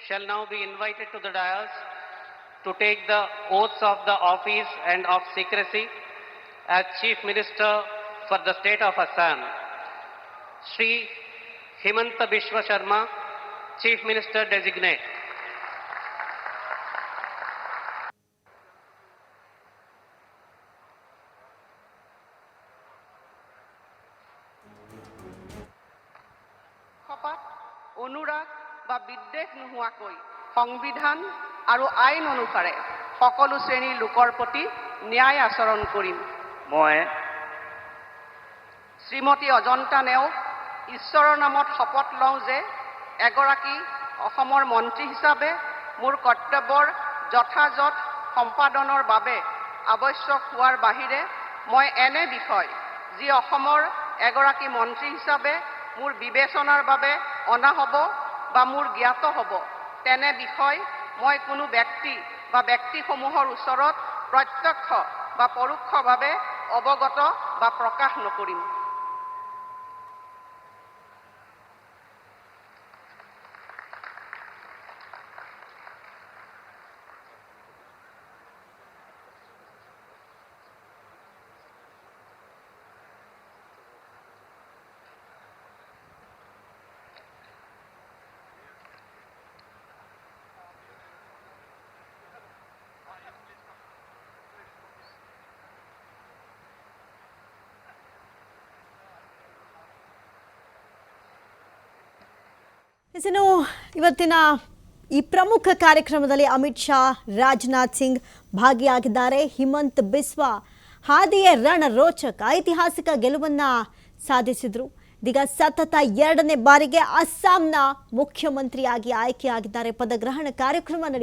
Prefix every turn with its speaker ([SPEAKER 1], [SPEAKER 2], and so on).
[SPEAKER 1] Shall now be invited to the dais to take the oaths of the office and of secrecy as Chief Minister for the state of Assam. Shri Himanta Biswa Sharma, Chief Minister Designate.
[SPEAKER 2] খপাত Anurag বা বিদ্বেষ নোহোৱাকৈ সংবিধান আৰু আইন অনুসাৰে সকলো শ্ৰেণীৰ লোকৰ প্ৰতি ন্যায় আচৰণ কৰিম।
[SPEAKER 1] মই
[SPEAKER 2] শ্ৰীমতী অজন্তা নেওগ ঈশ্বৰৰ নামত শপত লওঁ যে এগৰাকী অসমৰ মন্ত্ৰী হিচাপে মোৰ কৰ্তব্যৰ যথাযথ সম্পাদনৰ বাবে আৱশ্যক হোৱাৰ বাহিৰে মই এনে বিষয় যি অসমৰ এগৰাকী মন্ত্ৰী হিচাপে মোৰ বিবেচনাৰ বাবে অনা হ'ব বা মোৰ জ্ঞাত হ'ব তেনে বিষয় মই কোনো ব্যক্তি বা ব্যক্তিসমূহৰ ওচৰত প্ৰত্যক্ষ বা পৰোক্ষভাৱে অৱগত বা প্ৰকাশ নকৰিম।
[SPEAKER 3] ಇನ್ನು ಇವತ್ತಿನ ಈ ಪ್ರಮುಖ ಕಾರ್ಯಕ್ರಮದಲ್ಲಿ ಅಮಿತ್ ಶಾ, ರಾಜನಾಥ್ ಸಿಂಗ್ ಭಾಗಿಯಾಗಿದ್ದಾರೆ. ಹಿಮಂತ್ ಬಿಸ್ವಾ ಹಾದಿಯೇ ರಣರೋಚಕ ಐತಿಹಾಸಿಕ ಗೆಲುವನ್ನ ಸಾಧಿಸಿದ್ರು. ಇದೀಗ ಸತತ 2ನೇ ಬಾರಿಗೆ ಅಸ್ಸಾಂನ ಮುಖ್ಯಮಂತ್ರಿಯಾಗಿ ಆಯ್ಕೆಯಾಗಿದ್ದಾರೆ. ಪದಗ್ರಹಣ ಕಾರ್ಯಕ್ರಮ